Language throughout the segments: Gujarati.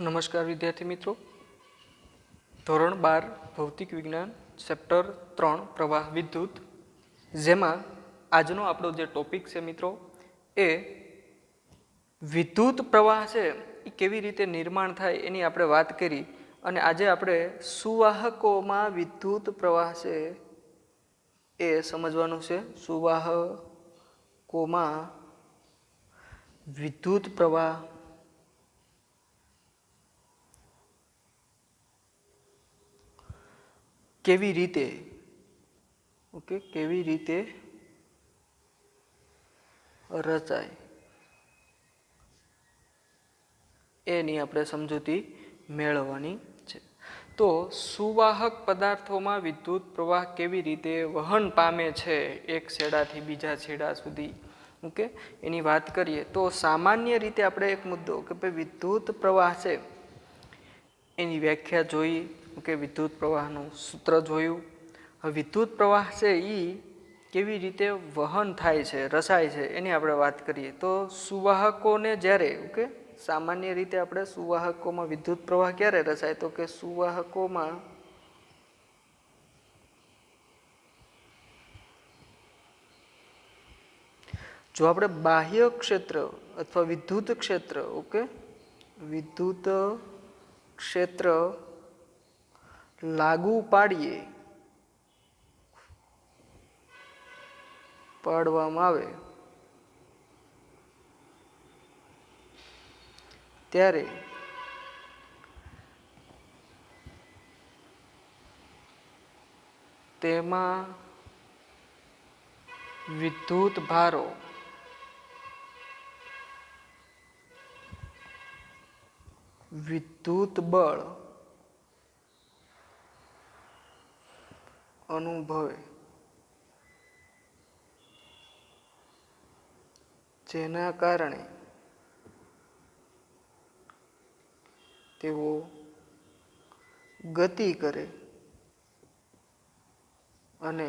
નમસ્કાર વિદ્યાર્થી મિત્રો, ધોરણ 12 ભૌતિક વિજ્ઞાન ચેપ્ટર 3 પ્રવાહ વિદ્યુત, જેમાં આજનો આપણો જે ટોપિક છે મિત્રો એ વિદ્યુત પ્રવાહ છે એ કેવી રીતે નિર્માણ થાય એની આપણે વાત કરી. અને આજે આપણે સુવાહકોમાં વિદ્યુત પ્રવાહ છે એ સમજવાનું છે. સુવાહકોમાં વિદ્યુત પ્રવાહ કેવી રીતે રચાય એની આપણે સમજૂતી મેળવવાની છે. તો સુવાહક પદાર્થોમાં વિદ્યુત પ્રવાહ કેવી રીતે વહન પામે છે એક છેડાથી બીજા છેડા સુધી, એની વાત કરીએ તો સામાન્ય રીતે આપણે એક મુદ્દો કે ભાઈ વિદ્યુત પ્રવાહ છે એની વ્યાખ્યા જોઈ, વિદ્યુત પ્રવાહનું સૂત્ર જોયું. હવે વિદ્યુત પ્રવાહ છે એ કેવી રીતે વહન થાય છે, રચાય છે એની આપણે વાત કરીએ. તો સુવાહકોને જ્યારે સામાન્ય રીતે આપણે સુવાહકોમાં વિદ્યુત પ્રવાહ ક્યારે રચાય, તો કે સુવાહકોમાં જો આપણે બાહ્ય ક્ષેત્ર અથવા વિદ્યુત ક્ષેત્ર વિદ્યુત ક્ષેત્ર લાગુ પાડવામાં આવે ત્યારે તેમાં વિદ્યુત ભારો વિદ્યુત બળ અનુભવે, જેના કારણે તેઓ ગતિ કરે અને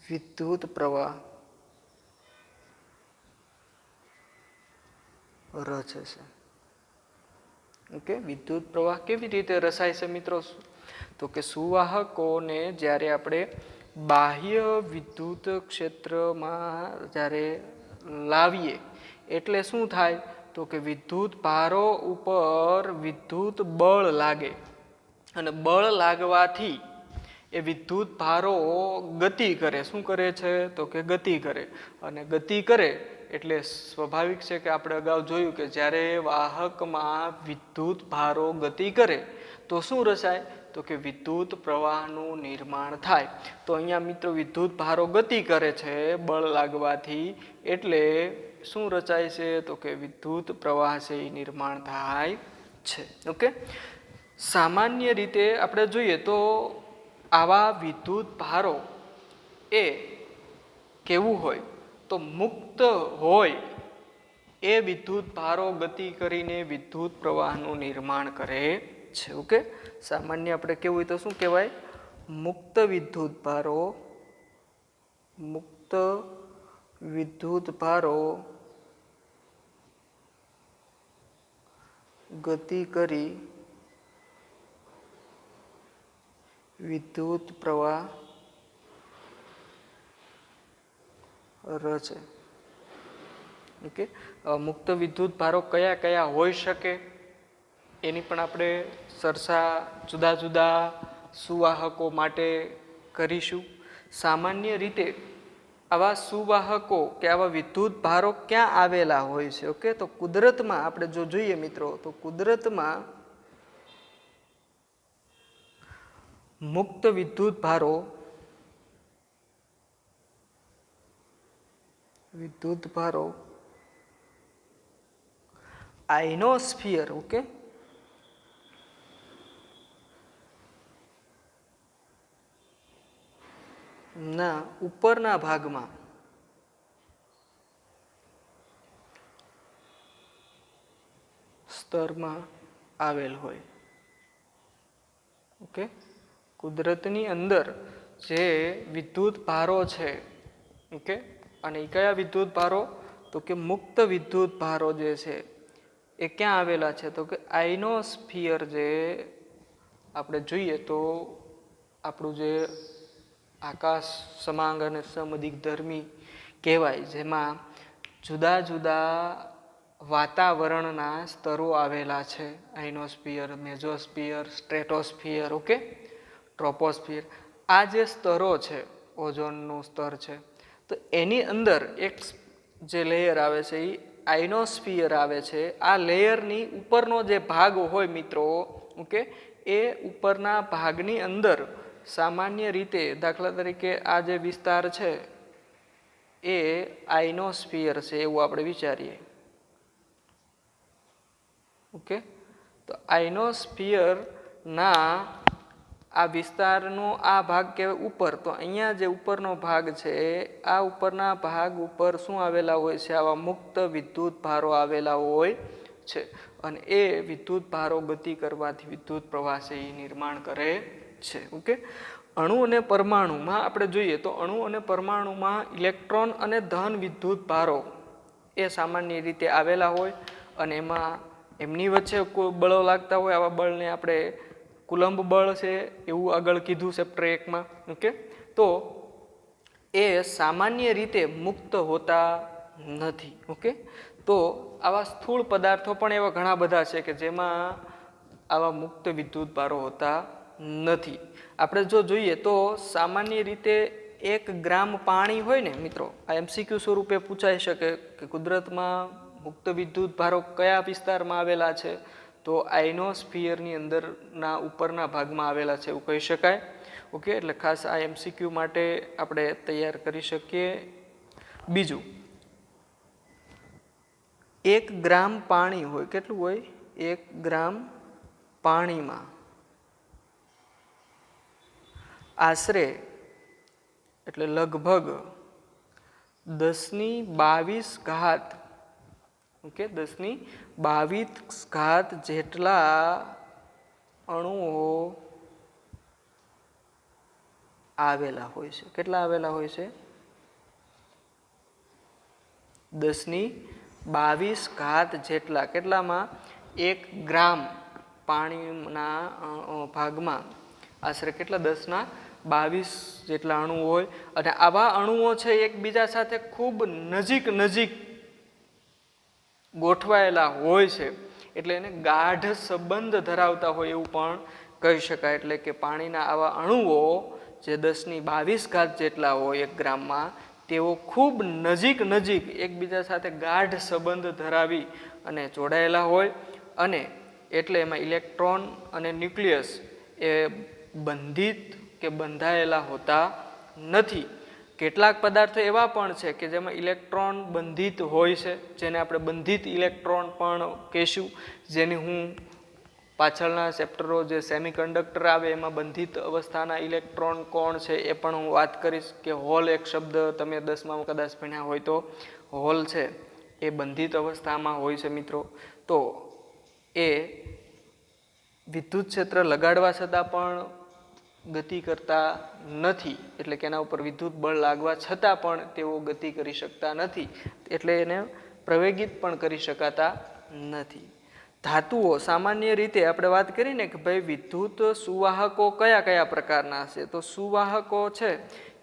વિદ્યુત પ્રવાહ રચે છે. વિદ્યુત પ્રવાહ કેવી રીતે રચાય છે મિત્રો? તો કે સુવાહકોને જ્યારે આપણે બાહ્ય વિદ્યુત ક્ષેત્રમાં જ્યારે લાવીએ એટલે શું થાય, તો કે વિદ્યુત ભારો ઉપર વિદ્યુત બળ લાગે અને બળ લાગવાથી એ વિદ્યુત ભારો ગતિ કરે. શું કરે છે? તો કે ગતિ કરે. અને ગતિ કરે એટલે સ્વાભાવિક છે કે આપણે અગાઉ જોયું કે જ્યારે વાહકમાં વિદ્યુત ભારો ગતિ કરે તો શું રચાય, તો કે વિદ્યુત પ્રવાહનું નિર્માણ થાય. તો અહીંયા મિત્રો વિદ્યુત ભારો ગતિ કરે છે બળ લાગવાથી, એટલે શું રચાય છે, તો કે વિદ્યુત પ્રવાહ છે એ નિર્માણ થાય છે. સામાન્ય રીતે આપણે જોઈએ તો આવા વિદ્યુત ભારો એ કેવું હોય, તો મુક્ત હોય એ વિદ્યુત ભારો ગતિ કરીને વિદ્યુત પ્રવાહનું નિર્માણ કરે છે. સામાન્ય આપણે કેવું હોય તો શું કહેવાય? મુક્ત વિદ્યુત ભારો ગતિ કરી વિદ્યુત પ્રવાહ રચે. મુક્ત વિદ્યુત ભારો કયા કયા હોઈ શકે એની પણ આપણે ચર્ચા જુદા જુદા સુવાહકો માટે કરીશું. સામાન્ય રીતે આવા સુવાહકો કે આવા વિદ્યુત ભારો ક્યાં આવેલા હોય છે? તો કુદરતમાં આપણે જો જોઈએ મિત્રો, તો કુદરતમાં મુક્ત વિદ્યુત ભારો આઇનોસ્ફિયર ના ઉપરના ભાગમાં સ્તરમાં આવેલ હોય. કુદરતની અંદર જે વિદ્યુત ભારો છે, અને એ કયા વિદ્યુત ભારો, તો કે મુક્ત વિદ્યુત ભારો જે છે એ ક્યાં આવેલા છે? તો કે આઇનોસ્ફિયર જે આપણે જોઈએ તો આપણું જે આકાશ સમાંગ અને સમદિગ્ધર્મી કહેવાય, જેમાં જુદા જુદા વાતાવરણના સ્તરો આવેલા છે. આઇનોસ્ફિયર, મેઝોસ્ફિયર, સ્ટ્રેટોસ્ફિયર, ઓકે, ટ્રોપોસ્ફિયર. આ જે સ્તરો છે, ઓઝોનનું સ્તર છે, તો એની અંદર એક જે લેયર આવે છે એ આઇનોસ્ફિયર આવે છે. આ લેયરની ઉપરનો જે ભાગ હોય મિત્રો, ઓકે, એ ઉપરના ભાગની અંદર સામાન્ય રીતે, દાખલા તરીકે આ જે વિસ્તાર છે એ આઇનોસ્ફિયર છે એવું આપણે વિચારીએ, ઓકે. તો આઇનોસ્ફિયરના આ વિસ્તારનો આ ભાગ કહેવાય ઉપર. તો અહીંયા જે ઉપરનો ભાગ છે, આ ઉપરના ભાગ ઉપર શું આવેલા હોય છે? આવા મુક્ત વિદ્યુત ભારો આવેલા હોય છે. અને એ વિદ્યુત ભારો ગતિ કરવાથી વિદ્યુત પ્રવાહ છે એ નિર્માણ કરે છે, ઓકે. અણુ અને પરમાણુમાં આપણે જોઈએ તો અણુ અને પરમાણુમાં ઇલેક્ટ્રોન અને ધન વિદ્યુત ભારો એ સામાન્ય રીતે આવેલા હોય, અને એમાં એમની વચ્ચે કોઈ બળો લાગતા હોય. આવા બળને આપણે કુલંબ બળ છે એવું આગળ કીધું ચેપ્ટર 1માં, ઓકે. તો એ સામાન્ય રીતે મુક્ત હોતા નથી, ઓકે. તો આવા સ્થૂળ પદાર્થો પણ એવા ઘણા બધા છે કે જેમાં આવા મુક્ત વિદ્યુત ભારો હોતા નથી. આપણે જો જોઈએ તો સામાન્ય રીતે 1 ગ્રામ પાણી હોય ને મિત્રો, આ MCQ સ્વરૂપે પૂછાઈ શકે કે કુદરતમાં મુક્ત વિદ્યુત ભારો કયા વિસ્તારમાં આવેલા છે? તો આઇનોસ્ફિયરની અંદરના ઉપરના ભાગમાં આવેલા છે એવું કહી શકાય, ઓકે. એટલે ખાસ આ MCQ માટે આપણે તૈયાર કરી શકીએ. બીજું, 1 ગ્રામ પાણી હોય, કેટલું હોય? 1 ગ્રામ પાણીમાં આશરે એટલે લગભગ 1022 ઘાત, ઓકે, 1022 ઘાત જેટલા અણુઓ આવેલા હોય છે. કેટલા આવેલા હોય છે? 1022 ઘાત જેટલા. કેટલામાં? 1 ગ્રામ પાણીના ભાગમાં આશરે કેટલા? 1022 જેટલા અણુઓ હોય. અને આવા અણુઓ છે એકબીજા સાથે ખૂબ નજીક ગોઠવાયેલા હોય છે, એટલે એને ગાઢ સંબંધ ધરાવતા હોય એવું પણ કહી શકાય. એટલે કે પાણીના આવા અણુઓ જે 1022 ઘાત જેટલા હોય 1 ગ્રામમાં, તેઓ ખૂબ નજીક એકબીજા સાથે ગાઢ સંબંધ ધરાવી અને જોડાયેલા હોય, અને એટલે એમાં ઇલેક્ટ્રોન અને ન્યુક્લિયસ એ બંધિત કે બંધાયેલા હોતા નથી. કેટલાક પદાર્થો એવા પણ છે કે જેમાં ઇલેક્ટ્રોન બંધિત હોય છે, જેને આપણે બંધિત ઇલેક્ટ્રોન પણ કહીશું, જેની હું પાછળના ચેપ્ટરો જે સેમિકન્ડક્ટર આવે એમાં બંધિત અવસ્થાના ઇલેક્ટ્રોન કોણ છે એ પણ હું વાત કરીશ. કે હોલ એક શબ્દ તમે 10માં કદાચ ભણ્યા હોય તો, હોલ છે એ બંધિત અવસ્થામાં હોય છે મિત્રો. તો એ વિદ્યુત ક્ષેત્ર લગાડવા છતાં પણ ગતિ કરતા નથી, એટલે કે એના ઉપર વિદ્યુત બળ લાગવા છતાં પણ તેઓ ગતિ કરી શકતા નથી, એટલે એને પ્રવેગિત પણ કરી શકાતા નથી. ધાતુઓ સામાન્ય રીતે આપણે વાત કરી ને કે ભાઈ વિદ્યુત સુવાહકો કયા કયા પ્રકારના છે? તો સુવાહકો છે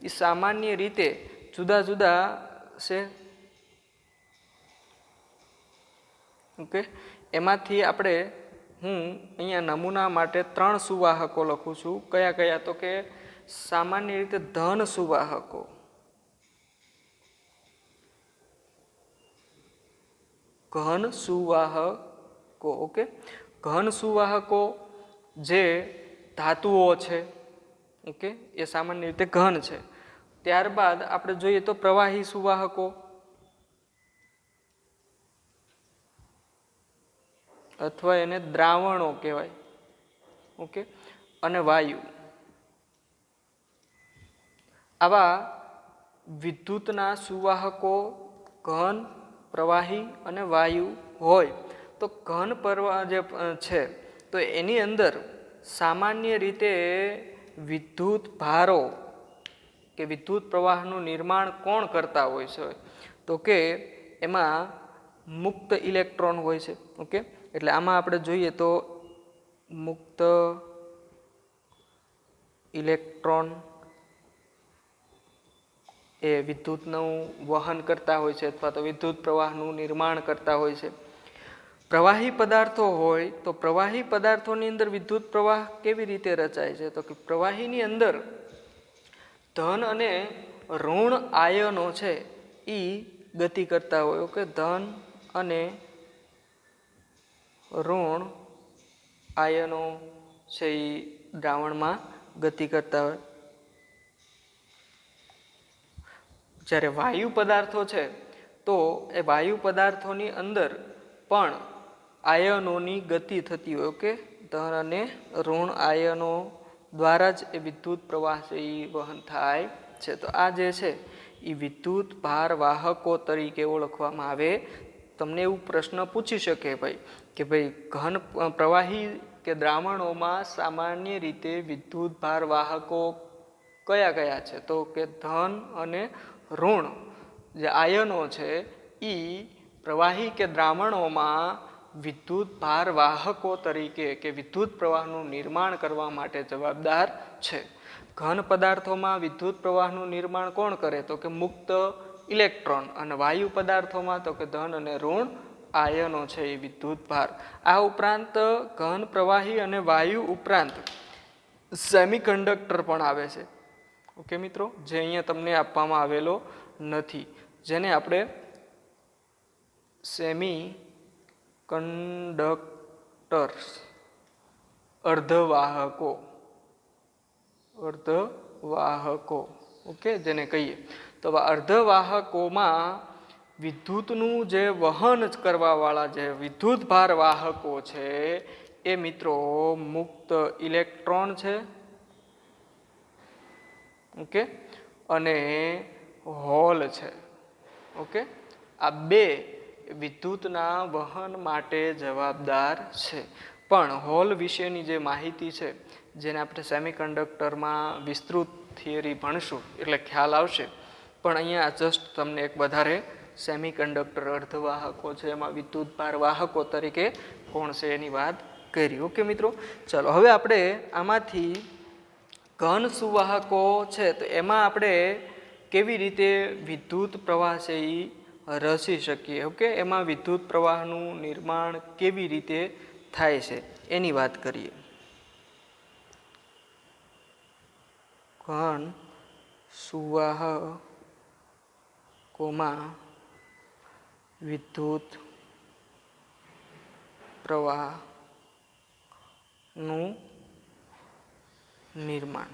એ સામાન્ય રીતે જુદા જુદા છે, ઓકે. એમાંથી આપણે હું અહીંયા નમૂના માટે 3 સુવાહકો લખું છું. કયા કયા? તો કે સામાન્ય રીતે ધન સુવાહકો, ઘન સુવાહકો, ઓકે. ઘન સુવાહકો જે ધાતુઓ છે, ઓકે, એ સામાન્ય રીતે ઘન છે. ત્યારબાદ આપણે જોઈએ તો પ્રવાહી સુવાહકો, અથવા એને દ્રાવણો કહેવાય, ઓકે, અને વાયુ. આવા વિદ્યુતના સુવાહકો ઘન, પ્રવાહી અને વાયુ હોય. તો ઘન પ્રવાહ જે છે તો એની અંદર સામાન્ય રીતે વિદ્યુત ભારો કે વિદ્યુત પ્રવાહનું નિર્માણ કોણ કરતા હોય છે? તો કે એમાં મુક્ત ઇલેક્ટ્રોન હોય છે. ઓકે, એટલે આમાં આપણે જોઈએ તો મુક્ત ઇલેક્ટ્રોન એ વિદ્યુતનું વહન કરતા હોય છે અથવા તો વિદ્યુત પ્રવાહનું નિર્માણ કરતા હોય છે. પ્રવાહી પદાર્થો હોય તો પ્રવાહી પદાર્થોની અંદર વિદ્યુત પ્રવાહ કેવી રીતે રચાય છે? તો કે પ્રવાહીની અંદર ધન અને ઋણ આયનો છે એ ગતિ કરતા હોય. ઓકે, ધન અને ઋણ આયનો છે એ દ્રાવણમાં ગતિ કરતા હોય. જ્યારે વાયુ પદાર્થો છે તો એ વાયુ પદાર્થોની અંદર પણ આયનોની ગતિ થતી હોય. ઓકે, ધન અને ઋણ આયનો દ્વારા જ એ વિદ્યુત પ્રવાહ છે એ વહન થાય છે. તો આ જે છે એ વિદ્યુત ભાર વાહકો તરીકે ઓળખવામાં આવે. તમને એવું પ્રશ્ન પૂછી શકે ભાઈ કે ભાઈ ઘન પ્રવાહી કે દ્રાવણોમાં સામાન્ય રીતે વિદ્યુત ભાર વાહકો કયા કયા છે? તો કે ધન અને ઋણ જે આયનો છે એ પ્રવાહી કે દ્રાવણોમાં વિદ્યુત ભાર વાહકો તરીકે કે વિદ્યુત પ્રવાહનું નિર્માણ કરવા માટે જવાબદાર છે. ઘન પદાર્થોમાં વિદ્યુત પ્રવાહનું નિર્માણ કોણ કરે? તો કે મુક્ત ઇલેક્ટ્રોન. અને વાયુ પદાર્થોમાં તો કે ધન અને ઋણ આયનો છે એ વિદ્યુત ભાર. આ ઉપરાંત ઘન પ્રવાહી અને વાયુ ઉપરાંત સેમિકન્ડક્ટર પણ આવે છે. ઓકે મિત્રો, જે અહીંયા તમને આપવામાં આવેલો નથી, જેને આપણે સેમી કંડક્ટર્સ અર્ધવાહકો ઓકે જેને કહીએ. તો અર્ધવાહકોમાં વિદ્યુતનું જે વહન કરવાવાળા જે વિદ્યુત ભાર વાહકો છે એ મિત્રો મુક્ત ઇલેક્ટ્રોન છે. ઓકે, અને હોલ છે. ઓકે, આ બે વિદ્યુતના વહન માટે જવાબદાર છે. પણ હોલ વિશેની જે માહિતી છે જેને આપણે સેમિકન્ડક્ટરમાં વિસ્તૃત થિયરી ભણશું એટલે ખ્યાલ આવશે. પણ અહીંયા જસ્ટ તમને એક વધારે સેમિકન્ડક્ટર અર્ધવાહકો છે એમાં વિદ્યુત ભાર વાહકો તરીકે કોણ છે એની વાત કરી. ઓકે મિત્રો, ચાલો હવે આપણે આમાંથી ઘન સુવાહકો છે તો એમાં આપણે કેવી રીતે વિદ્યુત પ્રવાહ છે એ રચી શકીએ. ઓકે, એમાં વિદ્યુત પ્રવાહનું નિર્માણ કેવી રીતે થાય છે એની વાત કરીએ. ઘન સુવાહકોમાં વિદ્યુત પ્રવાહનું નિર્માણ.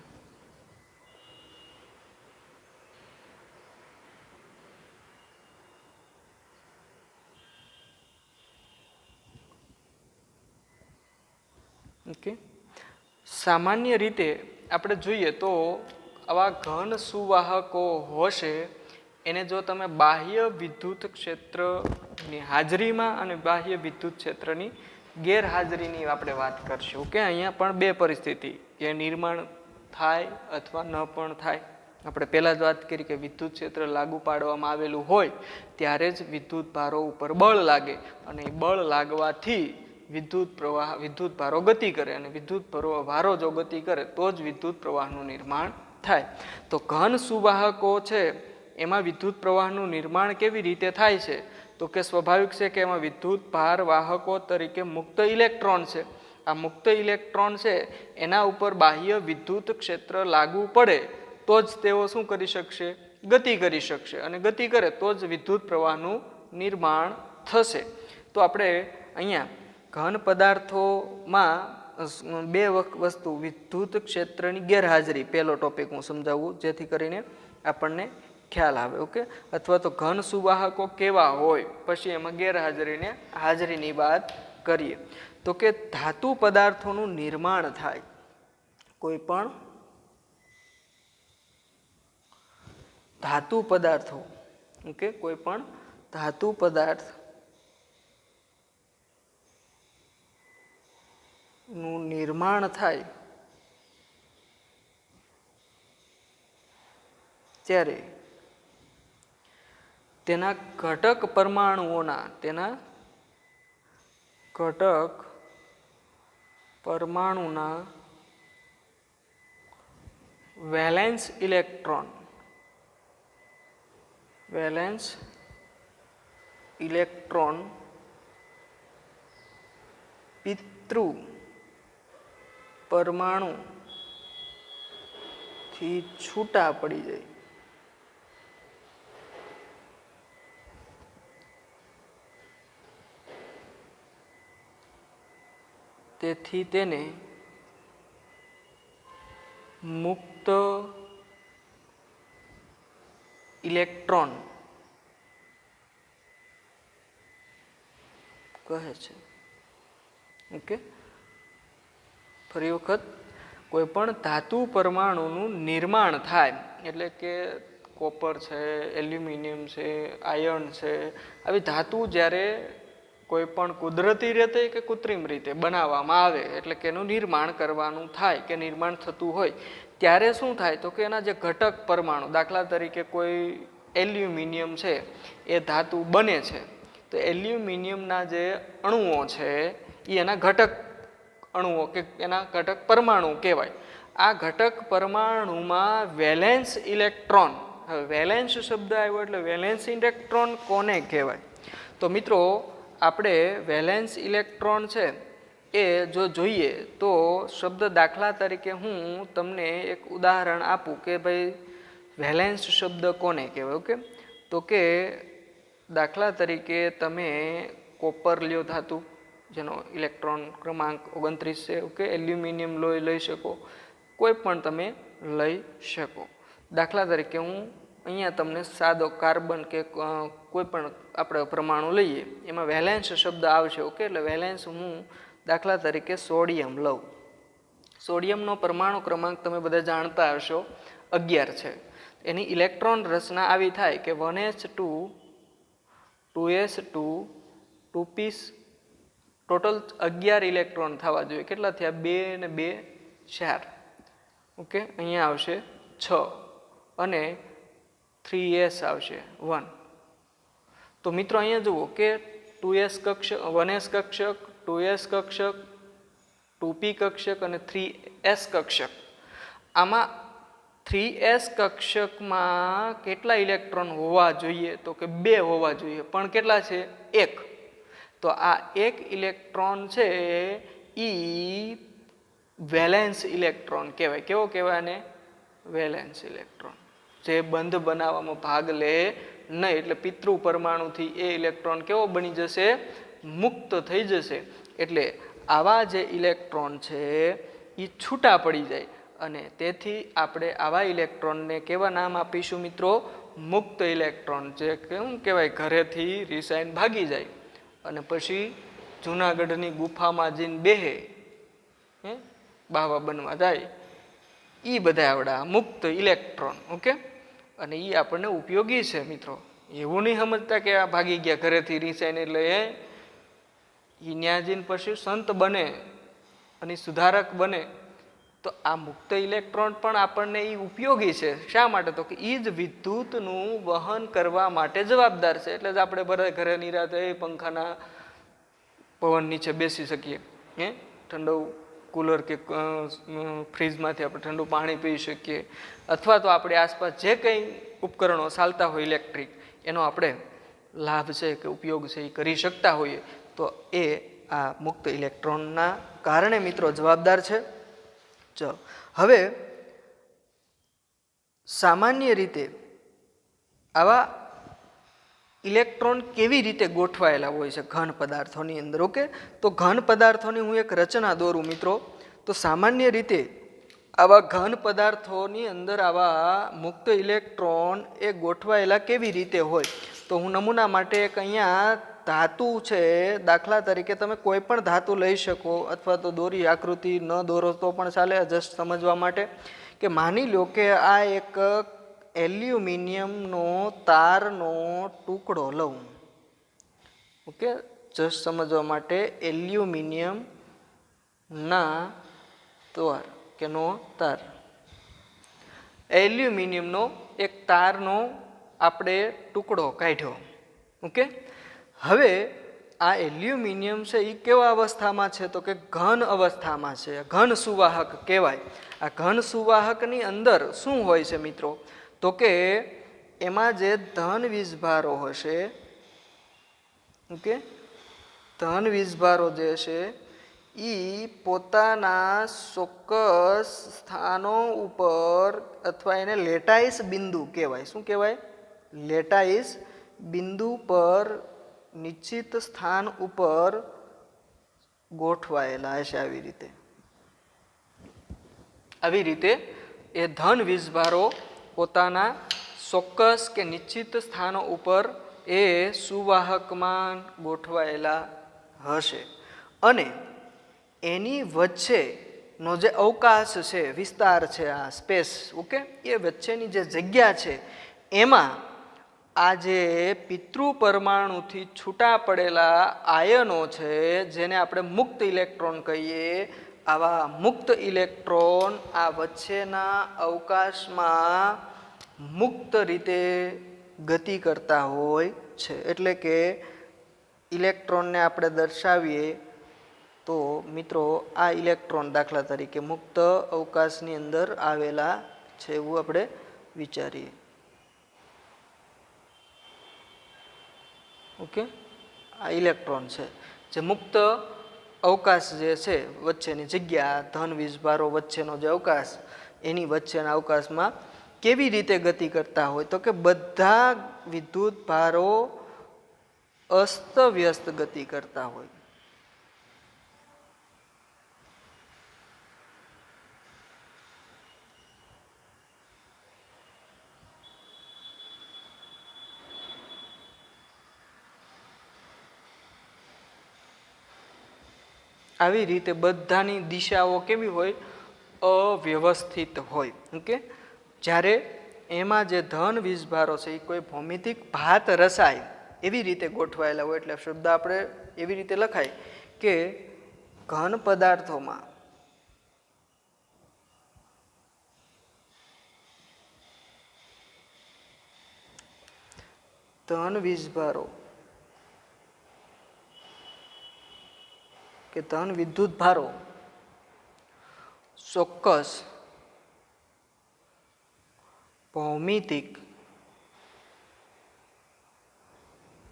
ઓકે, સામાન્ય રીતે આપણે જોઈએ તો આવા ઘન સુવાહકો હશે એને જો તમે બાહ્ય વિદ્યુત ક્ષેત્રની હાજરીમાં અને બાહ્ય વિદ્યુત ક્ષેત્રની ગેરહાજરીની આપણે વાત કરશું. ઓકે, અહીંયા પણ બે પરિસ્થિતિ કે નિર્માણ થાય અથવા ન પણ થાય. આપણે પહેલાં જ વાત કરી કે વિદ્યુત ક્ષેત્ર લાગુ પાડવામાં આવેલું હોય ત્યારે જ વિદ્યુત ભારો ઉપર બળ લાગે અને એ બળ લાગવાથી વિદ્યુત ભારો ગતિ કરે અને વિદ્યુત ભારો જો ગતિ કરે તો જ વિદ્યુત પ્રવાહનું નિર્માણ થાય. તો ઘન સુવાહકો છે એમાં વિદ્યુત પ્રવાહનું નિર્માણ કેવી રીતે થાય છે? તો કે સ્વાભાવિક છે કે એમાં વિદ્યુત ભાર વાહકો તરીકે મુક્ત ઇલેક્ટ્રોન છે. આ મુક્ત ઇલેક્ટ્રોન છે એના ઉપર બાહ્ય વિદ્યુત ક્ષેત્ર લાગુ પડે તો જ તેઓ શું કરી શકશે? ગતિ કરી શકશે. અને ગતિ કરે તો જ વિદ્યુત પ્રવાહનું નિર્માણ થશે. તો આપણે અહીંયા ઘન પદાર્થોમાં બે વસ્તુ વિદ્યુત ક્ષેત્રની ગેરહાજરી પહેલો ટોપિક હું સમજાવું જેથી કરીને આપણને ખ્યાલ આવે. ઓકે, અથવા તો ઘન સુવાહકો કેવા હોય પછી એમાં ગેરહાજરીને હાજરીની વાત કરીએ. તો કે ધાતુ પદાર્થોનું નિર્માણ થાય. કોઈ પણ ધાતુ પદાર્થો, ઓકે, કોઈ પણ ધાતુ પદાર્થ નું નિર્માણ થાય ત્યારે તેના ઘટક પરમાણુના વેલેન્સ ઇલેક્ટ્રોન પિતૃ પરમાણુથી છૂટા પડી જાય. તેથી તેને મુક્ત ઇલેક્ટ્રોન કહે છે. ઓકે, ફરી વખત, કોઈ પણ ધાતુ પરમાણુનું નિર્માણ થાય એટલે કે કોપર છે, એલ્યુમિનિયમ છે, આયર્ન છે, આવી ધાતુ જ્યારે કોઈ પણ કુદરતી રીતે કે કૃત્રિમ રીતે બનાવવામાં આવે એટલે કે એનું નિર્માણ કરવાનું થાય કે નિર્માણ થતું હોય ત્યારે શું થાય તો કે એના જે ઘટક પરમાણુ, દાખલા તરીકે કોઈ એલ્યુમિનિયમ છે એ ધાતુ બને છે તો એલ્યુમિનિયમના જે અણુઓ છે એ એના ઘટક અણુઓ કે એના ઘટક પરમાણુ કહેવાય. આ ઘટક પરમાણુમાં વેલેન્સ ઇલેક્ટ્રોન, હવે વેલેન્સ શબ્દ આવ્યો એટલે વેલેન્સ ઇલેક્ટ્રોન કોને કહેવાય? તો મિત્રો આપણે વેલેન્સ ઇલેક્ટ્રોન છે એ જો જોઈએ તો શબ્દ, દાખલા તરીકે હું તમને એક ઉદાહરણ આપું કે ભાઈ વેલેન્સ શબ્દ કોને કહેવાય. ઓકે, તો કે દાખલા તરીકે તમે કોપર લ્યો ધાતુ જેનો ઇલેક્ટ્રોન ક્રમાંક 29 છે. ઓકે, એલ્યુમિનિયમ લઈ શકો, કોઈ પણ તમે લઈ શકો. દાખલા તરીકે હું અહીંયા તમને સાદો કાર્બન કે કોઈ પણ આપણે પરમાણુ લઈએ એમાં વેલેન્સ શબ્દ આવશે. ઓકે, એટલે વેલેન્સ હું દાખલા તરીકે સોડિયમ લઉં. સોડિયમનો પરમાણુ ક્રમાંક તમે બધા જાણતા હશો 11 છે. એની ઇલેક્ટ્રોન રચના આવી થાય કે 1s2 2s2 2p, total 11 electron થવા જોઈએ. કેટલા થયા? 2 ને 2 4. ઓકે, અહીંયા આવશે 6 અને 3s આવશે 1. તો મિત્રો અહીંયા જુઓ કે 2s કક્ષક, 1s કક્ષક, 2s કક્ષક, 2p કક્ષક અને 3s કક્ષક. આમાં 3s કક્ષકમાં કેટલા ઇલેક્ટ્રોન હોવા જોઈએ? તો કે 2 હોવા જોઈએ, પણ કેટલા છે? 1. તો આ 1 ઇલેક્ટ્રોન છે એ વેલેન્સ ઇલેક્ટ્રોન કહેવાય. કેવો કહેવાય આને? વેલેન્સ ઇલેક્ટ્રોન, જે બંધ બનાવવામાં ભાગ લે નહીં. એટલે પિતૃ પરમાણુથી એ ઇલેક્ટ્રોન કેવો બની જશે? મુક્ત થઈ જશે. એટલે આવા જે ઇલેક્ટ્રોન છે એ છૂટા પડી જાય અને તેથી આપણે આવા ઇલેક્ટ્રોનને કેવા નામ આપીશું મિત્રો? મુક્ત ઇલેક્ટ્રોન. જે કેમ કહેવાય? ઘરેથી રિસાઈન ભાગી જાય અને પછી જૂનાગઢની ગુફામાં જઈને બેહે, બાવા બનવા જાય, એ બધા આવડા મુક્ત ઇલેક્ટ્રોન. ઓકે, અને એ આપણને ઉપયોગી છે મિત્રો. એવું નહીં સમજતા કે આ ભાગી ગયા ઘરેથી રિસાઈન એટલે એ ત્યાં જઈને પછી સંત બને અને સુધારક બને. તો આ મુક્ત ઇલેક્ટ્રોન પણ આપણને એ ઉપયોગી છે. શા માટે? તો કે એ જ વિદ્યુતનું વહન કરવા માટે જવાબદાર છે. એટલે જ આપણે બધા ઘરે નિરાતે પંખાના પવન નીચે બેસી શકીએ, ઠંડુ કુલર કે ફ્રીજમાંથી આપણે ઠંડુ પાણી પી શકીએ, અથવા તો આપણી આસપાસ જે કંઈ ઉપકરણો ચાલતા હોય ઇલેક્ટ્રિક એનો આપણે લાભ છે કે ઉપયોગ છે એ કરી શકતા હોઈએ. તો એ આ મુક્ત ઇલેક્ટ્રોનના કારણે મિત્રો જવાબદાર છે. ચલો, હવે સામાન્ય રીતે આવા ઇલેક્ટ્રોન કેવી રીતે ગોઠવાયેલા હોય છે ઘન પદાર્થોની અંદર? ઓકે, તો ઘન પદાર્થોની હું એક રચના દોરું મિત્રો. તો સામાન્ય રીતે આવા ઘન પદાર્થોની અંદર આવા મુક્ત ઇલેક્ટ્રોન એ ગોઠવાયેલા કેવી રીતે હોય? તો હું નમૂના માટે એક અહીંયા ધાતુ છે, દાખલા તરીકે તમે કોઈ પણ ધાતુ લઈ શકો અથવા તો દોરી આકૃતિ ન દોરો તો પણ ચાલે, જસ્ટ સમજવા માટે. કે માની લો કે આ એક એલ્યુમિનિયમનો તારનો ટુકડો લઉં. ઓકે, જસ્ટ સમજવા માટે એલ્યુમિનિયમના તાર કે નો તાર, એલ્યુમિનિયમનો એક તારનો આપણે ટુકડો કાઢ્યો. ઓકે, હવે આ એલ્યુમિનિયમ છે એ કેવા અવસ્થામાં છે? તો કે ઘન અવસ્થામાં છે. ઘન સુવાહક કહેવાય. આ ઘન સુવાહકની અંદર શું હોય છે મિત્રો? તો કે એમાં જે ધન વીજભારો હશે, ઓકે, ધન વીજભારો જે છે એ પોતાના ચોક્કસ સ્થાનો ઉપર, અથવા એને લેટાઈસ બિંદુ કહેવાય. શું કહેવાય? લેટાઈસ બિંદુ પર નિશ્ચિત સ્થાન ઉપર ગોઠવાયેલા હશે. આવી રીતે એ ધન વીજભારો પોતાના ચોક્કસ કે નિશ્ચિત સ્થાનો ઉપર એ સુવાહકમાં ગોઠવાયેલા હશે, અને એની વચ્ચેનો જે અવકાશ છે, વિસ્તાર છે, આ સ્પેસ, ઓકે, એ વચ્ચેની જે જગ્યા છે એમાં આ જે પિતૃ પરમાણુથી છૂટા પડેલા આયનો છે, જેને આપણે મુક્ત ઇલેક્ટ્રોન કહીએ, આવા મુક્ત ઇલેક્ટ્રોન આ વચ્ચેના અવકાશમાં મુક્ત રીતે ગતિ કરતા હોય છે. એટલે કે ઇલેક્ટ્રોનને આપણે દર્શાવીએ તો મિત્રો આ ઇલેક્ટ્રોન દાખલા તરીકે મુક્ત અવકાશની અંદર આવેલા છે એવું આપણે વિચારીએ. ઓકે, આ ઇલેક્ટ્રોન છે જે મુક્ત અવકાશ જે છે, વચ્ચેની જગ્યા, ધન વીજભારો વચ્ચેનો જે અવકાશ, એની વચ્ચેના અવકાશમાં કેવી રીતે ગતિ કરતા હોય? તો કે બધા વિદ્યુત ભારો અસ્તવ્યસ્ત ગતિ કરતા હોય. આવી રીતે બધાની દિશાઓ કેવી હોય? અવ્યવસ્થિત હોય. ઓકે, જ્યારે એમાં જે ધન વીજભારો છે એ કોઈ ભૌમિતિક ભાત રસાય એવી રીતે ગોઠવાયેલા હોય. એટલે શબ્દ આપણે એવી રીતે લખાય કે ઘન પદાર્થોમાં ધન વીજભારો કે ધન વિદ્યુત ભારો ચોક્કસ ભૌમિતિક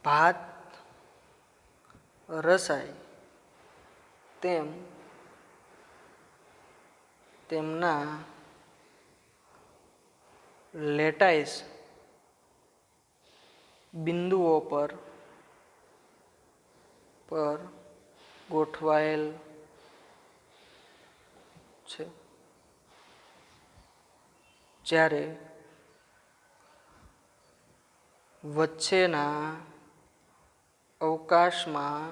ભાત રસાય તેમ તેમના લેટાઈસ બિંદુઓ પર ગોઠવાયેલ છે. જ્યારે વચ્ચેના અવકાશમાં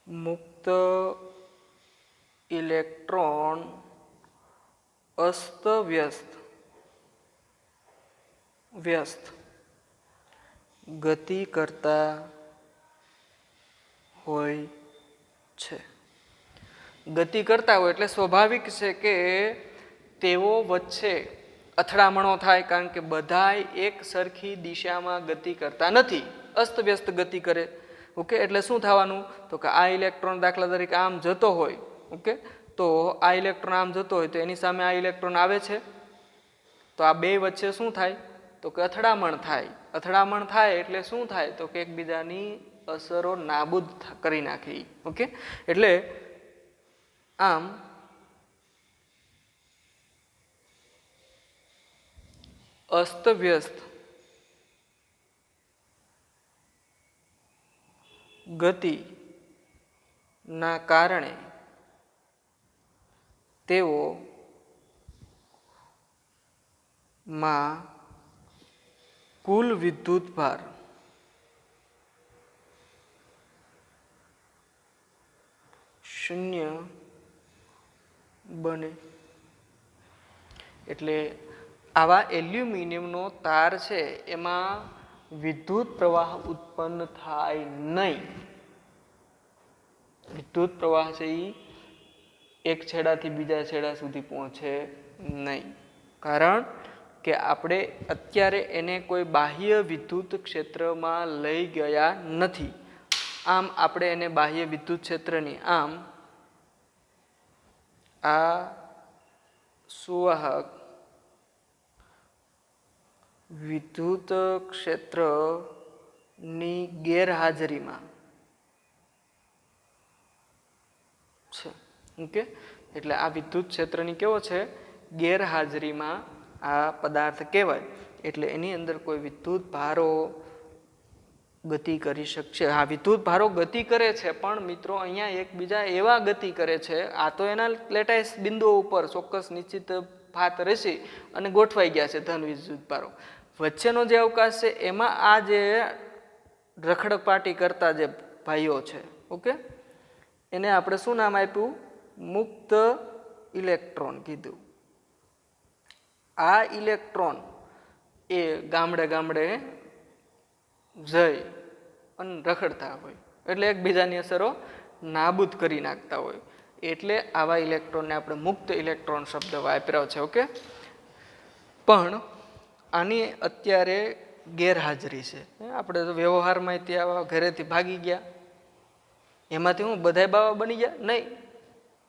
મુક્ત ઇલેક્ટ્રોન અસ્તવ્યસ્ત ગતિ કરતા હોય છે. ગતિ કરતા હોય એટલે સ્વાભાવિક છે કે તેઓ વચ્ચે અથડામણો થાય, કારણ કે બધાય એક સરખી દિશામાં ગતિ કરતા નથી, અસ્તવ્યસ્ત ગતિ કરે. ઓકે, એટલે શું થવાનું? તો કે આ ઇલેક્ટ્રોન દાખલા તરીકે આમ જતો હોય, ઓકે, તો આ ઇલેક્ટ્રોન આમ જતો હોય તો એની સામે આ ઇલેક્ટ્રોન આવે છે, તો આ બે વચ્ચે શું થાય? તો કે અથડામણ થાય. અથડામણ થાય એટલે શું થાય? તો કે એકબીજાની અસરો નાબૂદ કરી નાખી. ઓકે, એટલે આમ અસ્તવ્યસ્ત ગતિના કારણે તેઓ માં કુલ વિદ્યુત ભાર શૂન્ય બને. એટલે આવા એલ્યુમિનિયમનો તાર છે એમાં વિદ્યુત પ્રવાહ ઉત્પન્ન થાય નહીં. વિદ્યુત પ્રવાહ છે એ એક છેડાથી બીજા છેડા સુધી પહોંચે નહીં, કારણ કે આપણે અત્યારે એને કોઈ બાહ્ય વિદ્યુત ક્ષેત્રમાં લઈ ગયા નથી. આમ આપણે એને બાહ્ય વિદ્યુત ક્ષેત્રની આમ આ સુવાહક વિદ્યુત ક્ષેત્રની ગેરહાજરીમાં છે. ઓકે, એટલે આ વિદ્યુત ક્ષેત્રની કેવો છે? ગેરહાજરીમાં આ પદાર્થ કહેવાય. એટલે એની અંદર કોઈ વિદ્યુત ભારો ગતિ કરી શકશે. હા, વિદ્યુત ભારો ગતિ કરે છે, પણ મિત્રો અહીંયા એકબીજા એવા ગતિ કરે છે, આ તો એના લેટાઈસ બિંદુઓ ઉપર ચોક્કસ નિશ્ચિત ભાત રહેશે અને ગોઠવાઈ ગયા છે ધન વિદ્યુત ભારો. વચ્ચેનો જે અવકાશ છે એમાં આ જે રખડપાટી કરતા જે ભાઈઓ છે, ઓકે, એને આપણે શું નામ આપ્યું? મુક્ત ઇલેક્ટ્રોન કીધું. આ ઇલેક્ટ્રોન એ ગામડે ગામડે જઈ અને રખડતા હોય, એટલે એકબીજાની અસરો નાબૂદ કરી નાખતા હોય, એટલે આવા ઇલેક્ટ્રોનને આપણે મુક્ત ઇલેક્ટ્રોન શબ્દ વાપર્યો છે. ઓકે, પણ આની અત્યારે ગેરહાજરી છે. આપણે તો વ્યવહારમાં ત્યાં ઘરેથી ભાગી ગયા, એમાંથી હું બધાય બાવા બની ગયા? નહીં.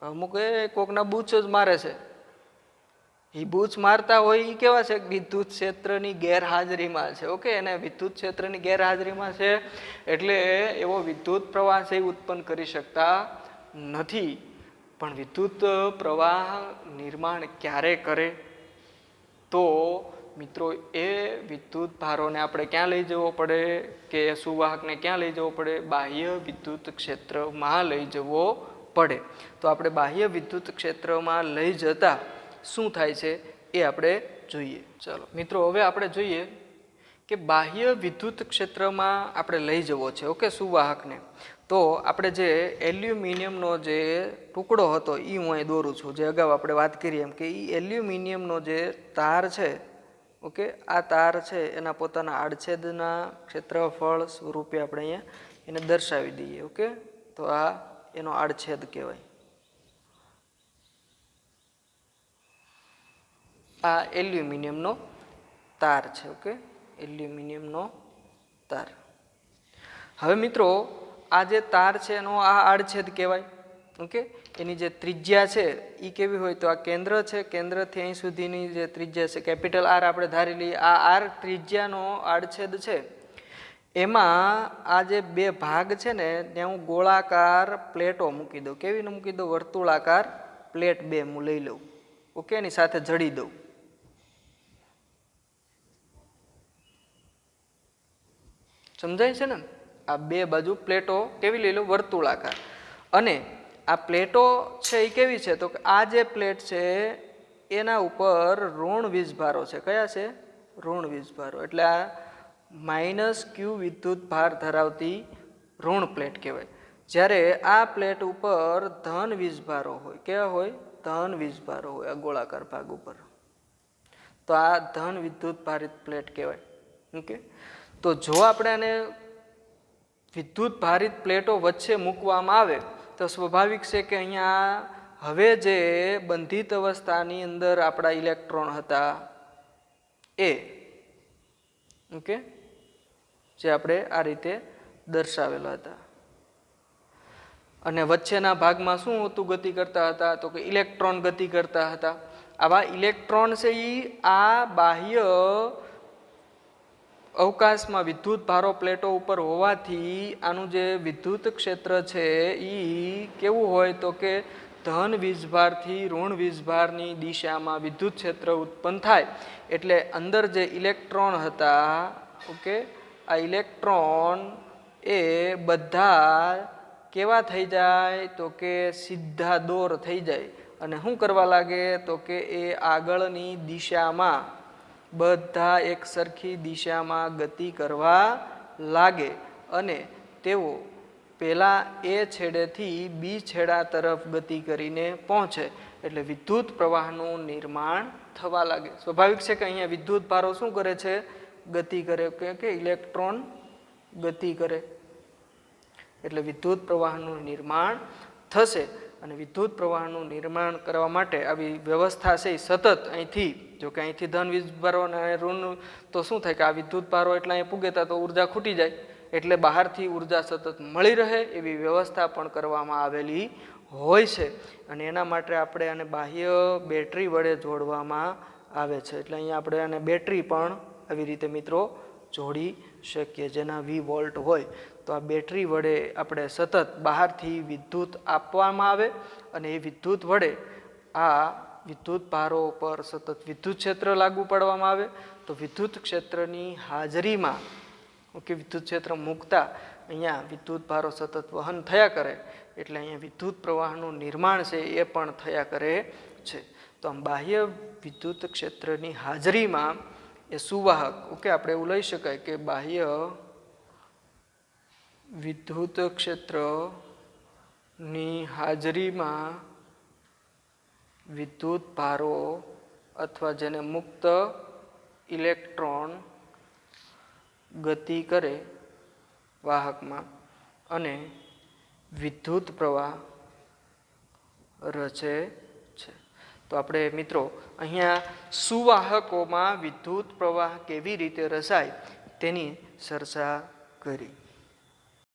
અમુક કોકના બૂચ જ મારે છે. એ બૂચ મારતા હોય એ કેવા છે? વિદ્યુત ક્ષેત્રની ગેરહાજરીમાં છે. ઓકે, એને વિદ્યુત ક્ષેત્રની ગેરહાજરીમાં છે એટલે એવો વિદ્યુત પ્રવાહ છે ઉત્પન્ન કરી શકતા નથી. પણ વિદ્યુત પ્રવાહ નિર્માણ ક્યારે કરે? તો મિત્રો એ વિદ્યુત ભારોને આપણે ક્યાં લઈ જવો પડે? કે સુવાહકને ક્યાં લઈ જવો પડે? બાહ્ય વિદ્યુત ક્ષેત્રમાં લઈ જવો પડે. તો આપણે બાહ્ય વિદ્યુત ક્ષેત્રમાં લઈ જતા શું થાય છે એ આપણે જોઈએ. ચાલો મિત્રો, હવે આપણે જોઈએ કે બાહ્ય વિદ્યુત ક્ષેત્રમાં આપણે લઈ જવો છે, ઓકે, સુવાહકને. તો આપણે જે એલ્યુમિનિયમનો જે ટુકડો હતો એ હું અહીં દોરું છું, જે અગાઉ આપણે વાત કરી એમ કે એ એલ્યુમિનિયમનો જે તાર છે, ઓકે, આ તાર છે એના પોતાના આડછેદના ક્ષેત્રફળ સ્વરૂપે આપણે અહીંયા એને દર્શાવી દઈએ. ઓકે, તો આ એનો આડછેદ કહેવાય. આ એલ્યુમિનિયમનો તાર છે. ઓકે, એલ્યુમિનિયમનો તાર. હવે મિત્રો આ જે તાર છે એનો આ આડછેદ કહેવાય. ઓકે, એની જે ત્રિજ્યા છે એ કેવી હોય? તો આ કેન્દ્ર છે, કેન્દ્રથી અહીં સુધીની જે ત્રિજ્યા છે કેપિટલ આર આપણે ધારી લઈએ. આ આર ત્રિજ્યાનો આડછેદ છે. એમાં આ જે બે ભાગ છે ને ત્યાં હું ગોળાકાર પ્લેટો મૂકી દઉં. કેવીને મૂકી દઉં? વર્તુળાકાર પ્લેટ બે હું લઈ લઉં. ઓકે, એની સાથે જડી દઉં. સમજાય છે ને? આ બે બાજુ પ્લેટો કેવી લઈ લો? વર્તુળાકાર. અને આ પ્લેટો છે એ કેવી છે? તો આ જે પ્લેટ છે એના ઉપર ઋણ વીજભારો છે. કયા છે? ઋણ વીજભારો. એટલે આ -q વિદ્યુત ભાર ધરાવતી ઋણ પ્લેટ કહેવાય. જ્યારે આ પ્લેટ ઉપર ધન વીજભારો હોય. કેવા હોય? ધન વીજભારો હોય આ ગોળાકાર ભાગ ઉપર. તો આ ધન વિદ્યુત ભારિત પ્લેટ કહેવાય. ઓકે, તો જો આપણે આને વિદ્યુત ભારિત પ્લેટો વચ્ચે મૂકવામાં આવે તો સ્વાભાવિક છે કે અહીંયા હવે જે બંધિત અવસ્થાની અંદર આપણા ઇલેક્ટ્રોન હતા એ, ઓકે, જે આપણે આ રીતે દર્શાવેલા હતા, અને વચ્ચેના ભાગમાં શું હતું? ગતિ કરતા હતા? તો કે ઇલેક્ટ્રોન ગતિ કરતા હતા. આવા ઇલેક્ટ્રોન છે એ આ બાહ્ય અવકાશમાં વિદ્યુત ભારો પ્લેટો ઉપર હોવાથી આનું જે વિદ્યુત ક્ષેત્ર છે એ કેવું હોય? તો કે ધન વીજભારથી ઋણ વીજભારની દિશામાં વિદ્યુત ક્ષેત્ર ઉત્પન્ન થાય. એટલે અંદર જે ઇલેક્ટ્રોન હતા, ઓકે, આ ઇલેક્ટ્રોન એ બધા કેવા થઈ જાય? તો કે સીધા દોર થઈ જાય. અને શું કરવા લાગે? તો કે એ આગળની દિશામાં બધા એક સરખી દિશામાં ગતિ કરવા લાગે અને તેઓ પહેલા એ છેડેથી બી છેડા તરફ ગતિ કરીને પહોંચે. એટલે વિદ્યુત પ્રવાહનું નિર્માણ થવા લાગે. સ્વાભાવિક છે કે અહીંયા વિદ્યુત ભારો શું કરે છે? ગતિ કરે, કે ઇલેક્ટ્રોન ગતિ કરે. એટલે વિદ્યુત પ્રવાહનું નિર્માણ થશે અને વિદ્યુત પ્રવાહનું નિર્માણ કરવા માટે આવી વ્યવસ્થા છે એ સતત અહીંથી જો કે અહીંથી ધન વીજભારો અને ઋણ તો શું થાય કે આ વિદ્યુત ભારો એટલે અહીં પૂગેતા તો ઉર્જા ખૂટી જાય એટલે બહારથી ઉર્જા સતત મળી રહે એવી વ્યવસ્થા પણ કરવામાં આવેલી હોય છે અને એના માટે આપણે આને બાહ્ય બેટરી વડે જોડવામાં આવે છે એટલે અહીંયા આપણે આને બેટરી પણ આવી રીતે મિત્રો જોડી શકીએ જેના V વોલ્ટ હોય તો આ બેટરી વડે આપણે સતત બહારથી વિદ્યુત આપવામાં આવે અને એ વિદ્યુત વડે આ વિદ્યુત ભારો પર સતત વિદ્યુત ક્ષેત્ર લાગુ પાડવામાં આવે તો વિદ્યુત ક્ષેત્રની હાજરીમાં ઓકે વિદ્યુત ક્ષેત્ર મૂકતા અહીંયા વિદ્યુત ભારો સતત વહન થયા કરે એટલે અહીંયા વિદ્યુત પ્રવાહનું નિર્માણ છે એ પણ થયા કરે છે તો આમ બાહ્ય વિદ્યુત ક્ષેત્રની હાજરીમાં એ સુવાહક ઓકે આપણે એવું લઈ શકાય કે બાહ્ય વિદ્યુત ક્ષેત્રની હાજરીમાં વિદ્યુત ભારો અથવા જેને મુક્ત ઇલેક્ટ્રોન ગતિ કરે વાહકમાં અને વિદ્યુત પ્રવાહ રચે છે તો આપણે મિત્રો અહીંયા સુવાહકોમાં વિદ્યુત પ્રવાહ કેવી રીતે રચાય તેની ચર્ચા કરી